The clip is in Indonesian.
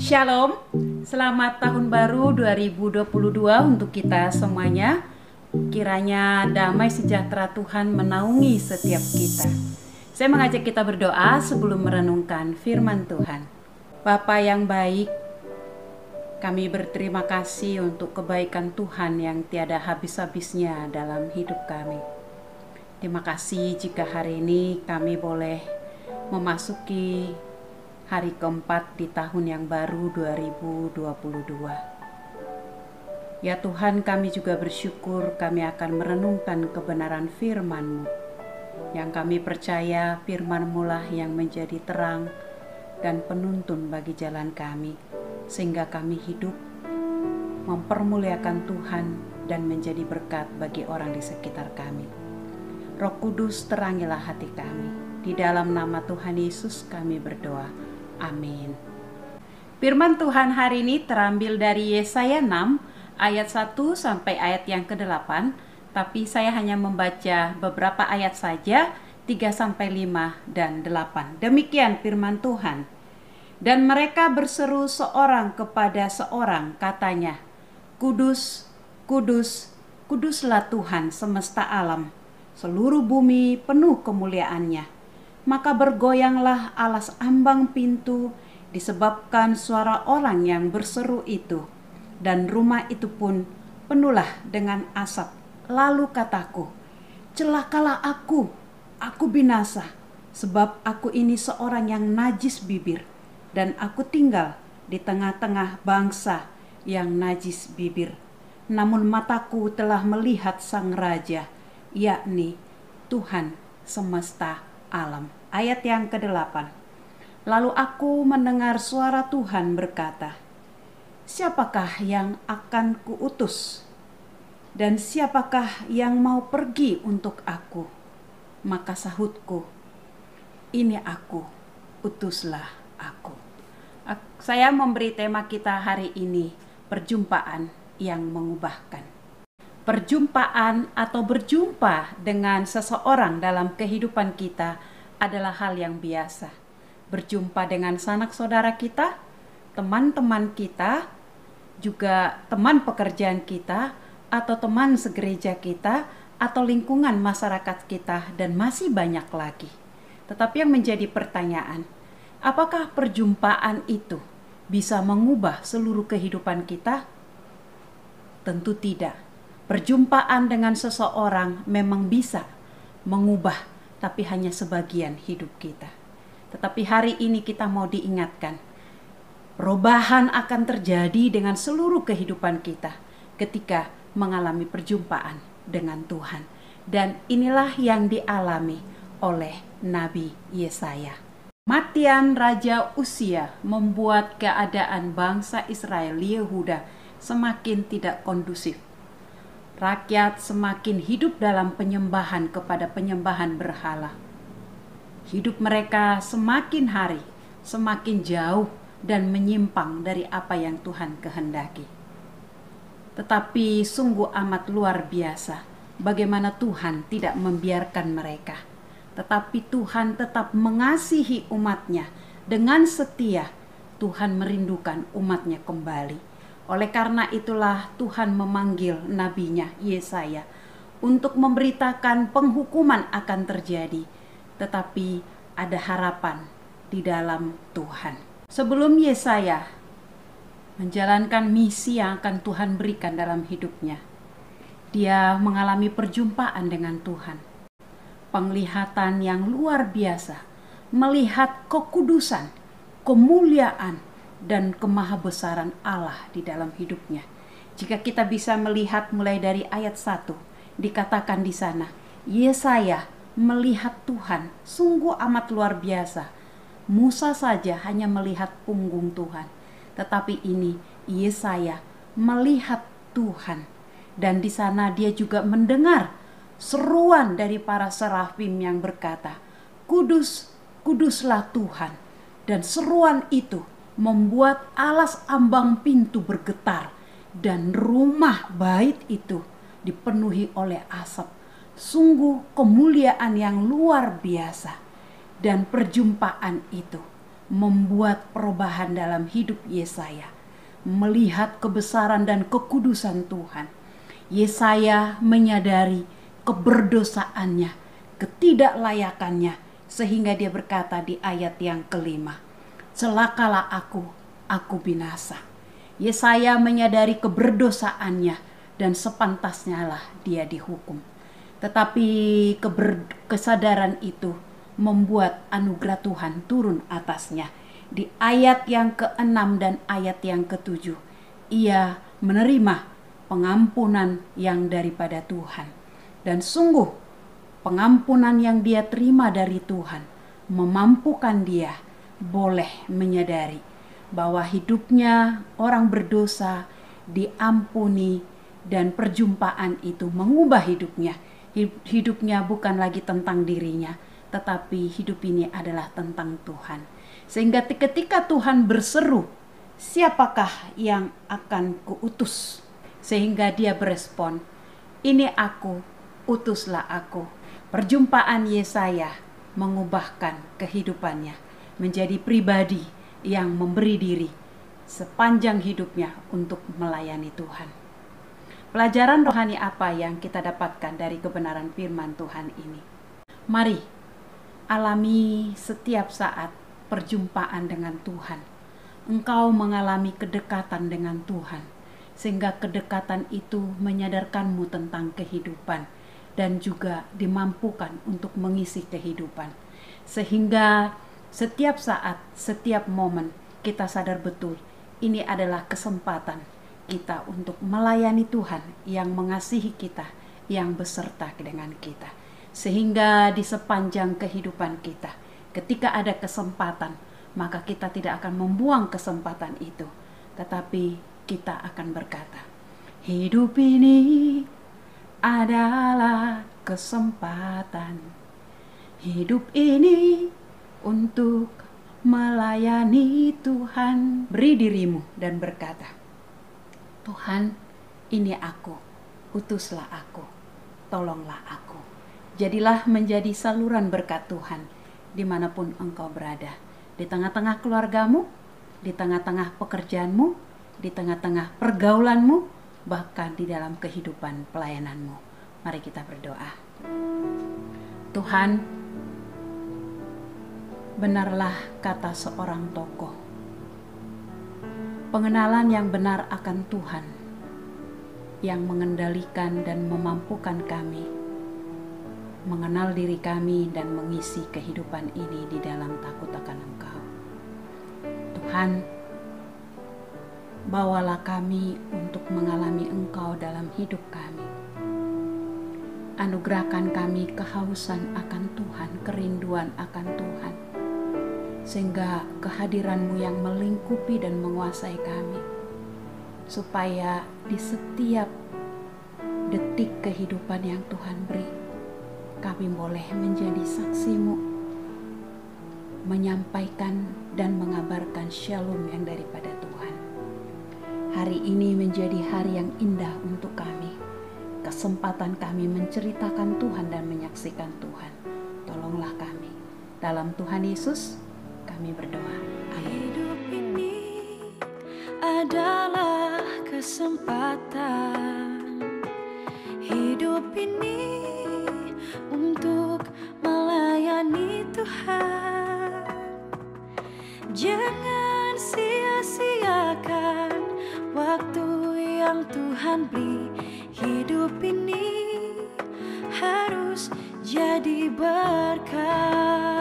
Shalom, selamat tahun baru 2022 untuk kita semuanya. Kiranya damai sejahtera Tuhan menaungi setiap kita. Saya mengajak kita berdoa sebelum merenungkan firman Tuhan. Bapa yang baik, kami berterima kasih untuk kebaikan Tuhan yang tiada habis-habisnya dalam hidup kami. Terima kasih jika hari ini kami boleh memasuki hari keempat di tahun yang baru 2022. Ya Tuhan, kami juga bersyukur kami akan merenungkan kebenaran firman-Mu. Yang kami percaya firman-Mu lah yang menjadi terang dan penuntun bagi jalan kami, sehingga kami hidup mempermuliakan Tuhan dan menjadi berkat bagi orang di sekitar kami. Roh Kudus, terangilah hati kami. Di dalam nama Tuhan Yesus kami berdoa. Amin. Firman Tuhan hari ini terambil dari Yesaya 6 ayat 1 sampai ayat yang ke-8, tapi saya hanya membaca beberapa ayat saja, 3 sampai 5 dan 8. Demikian firman Tuhan. Dan mereka berseru seorang kepada seorang, katanya, Kudus, kudus, kuduslah Tuhan semesta alam, seluruh bumi penuh kemuliaan-Nya. Maka bergoyanglah alas ambang pintu disebabkan suara orang yang berseru itu, dan rumah itu pun penuhlah dengan asap. Lalu kataku, celakalah aku binasa, sebab aku ini seorang yang najis bibir, dan aku tinggal di tengah-tengah bangsa yang najis bibir. Namun mataku telah melihat Sang Raja, yakni Tuhan semesta alam. Ayat yang ke-8. Lalu aku mendengar suara Tuhan berkata, siapakah yang akan kuutus? Dan siapakah yang mau pergi untuk aku? Maka sahutku, ini aku, utuslah aku. Saya memberi tema kita hari ini, perjumpaan yang mengubahkan. Perjumpaan atau berjumpa dengan seseorang dalam kehidupan kita adalah hal yang biasa. Berjumpa dengan sanak saudara kita, teman-teman kita, juga teman pekerjaan kita, atau teman segereja kita, atau lingkungan masyarakat kita, dan masih banyak lagi. Tetapi yang menjadi pertanyaan, apakah perjumpaan itu bisa mengubah seluruh kehidupan kita? Tentu tidak. Perjumpaan dengan seseorang memang bisa mengubah, tapi hanya sebagian hidup kita. Tetapi hari ini kita mau diingatkan, perubahan akan terjadi dengan seluruh kehidupan kita ketika mengalami perjumpaan dengan Tuhan. Dan inilah yang dialami oleh Nabi Yesaya. Kematian Raja Uzia membuat keadaan bangsa Israel Yehuda semakin tidak kondusif. Rakyat semakin hidup dalam penyembahan kepada penyembahan berhala. Hidup mereka semakin hari semakin jauh dan menyimpang dari apa yang Tuhan kehendaki. Tetapi sungguh amat luar biasa bagaimana Tuhan tidak membiarkan mereka. Tetapi Tuhan tetap mengasihi umat-Nya. Dengan setia Tuhan merindukan umat-Nya kembali. Oleh karena itulah Tuhan memanggil nabinya Yesaya untuk memberitakan penghukuman akan terjadi, tetapi ada harapan di dalam Tuhan. Sebelum Yesaya menjalankan misi yang akan Tuhan berikan dalam hidupnya, dia mengalami perjumpaan dengan Tuhan. Penglihatan yang luar biasa, melihat kekudusan, kemuliaan, dan kemahabesaran Allah di dalam hidupnya. Jika kita bisa melihat mulai dari ayat 1, dikatakan di sana, Yesaya melihat Tuhan, sungguh amat luar biasa. Musa saja hanya melihat punggung Tuhan, tetapi ini Yesaya melihat Tuhan. Dan di sana dia juga mendengar seruan dari para serafim yang berkata, Kudus, kuduslah Tuhan. Dan seruan itu membuat alas ambang pintu bergetar dan rumah bait itu dipenuhi oleh asap. Sungguh kemuliaan yang luar biasa. Dan perjumpaan itu membuat perubahan dalam hidup Yesaya. Melihat kebesaran dan kekudusan Tuhan, Yesaya menyadari keberdosaannya, ketidaklayakannya, sehingga dia berkata di ayat yang kelima, celakalah aku binasa. Yesaya menyadari keberdosaannya dan sepantasnya lah dia dihukum. Tetapi kesadaran itu membuat anugerah Tuhan turun atasnya. Di ayat yang ke-6 dan ayat yang ke-7, ia menerima pengampunan yang daripada Tuhan. Dan sungguh pengampunan yang dia terima dari Tuhan memampukan dia boleh menyadari bahwa hidupnya orang berdosa diampuni, dan perjumpaan itu mengubah hidupnya. Hidupnya bukan lagi tentang dirinya, tetapi hidup ini adalah tentang Tuhan. Sehingga ketika Tuhan berseru, siapakah yang akan kuutus? Sehingga dia berespon, ini aku, utuslah aku. Perjumpaan Yesaya mengubahkan kehidupannya menjadi pribadi yang memberi diri sepanjang hidupnya untuk melayani Tuhan. Pelajaran rohani apa yang kita dapatkan dari kebenaran firman Tuhan ini? Mari alami setiap saat perjumpaan dengan Tuhan. Engkau mengalami kedekatan dengan Tuhan, sehingga kedekatan itu menyadarkanmu tentang kehidupan dan juga dimampukan untuk mengisi kehidupan. Sehingga setiap saat, setiap momen kita sadar betul ini adalah kesempatan kita untuk melayani Tuhan yang mengasihi kita, yang beserta dengan kita. Sehingga di sepanjang kehidupan kita, ketika ada kesempatan, maka kita tidak akan membuang kesempatan itu, tetapi kita akan berkata, hidup ini adalah kesempatan. Hidup ini untuk melayani Tuhan. Beri dirimu dan berkata, Tuhan, ini aku, utuslah aku, tolonglah aku. Jadilah menjadi saluran berkat Tuhan dimanapun engkau berada. Di tengah-tengah keluargamu, di tengah-tengah pekerjaanmu, di tengah-tengah pergaulanmu, bahkan di dalam kehidupan pelayananmu. Mari kita berdoa. Tuhan, benarlah kata seorang tokoh, pengenalan yang benar akan Tuhan yang mengendalikan dan memampukan kami mengenal diri kami dan mengisi kehidupan ini di dalam takut akan Engkau. Tuhan, bawalah kami untuk mengalami Engkau dalam hidup kami. Anugerahkan kami kehausan akan Tuhan, kerinduan akan Tuhan, sehingga kehadiran-Mu yang melingkupi dan menguasai kami, supaya di setiap detik kehidupan yang Tuhan beri, kami boleh menjadi saksi-Mu, menyampaikan dan mengabarkan shalom yang daripada Tuhan. Hari ini menjadi hari yang indah untuk kami, kesempatan kami menceritakan Tuhan dan menyaksikan Tuhan. Tolonglah kami, dalam Tuhan Yesus kami berdoa. Amin. Hidup ini adalah kesempatan. Hidup ini untuk melayani Tuhan. Jangan sia-siakan waktu yang Tuhan beri. Hidup ini harus jadi berkat.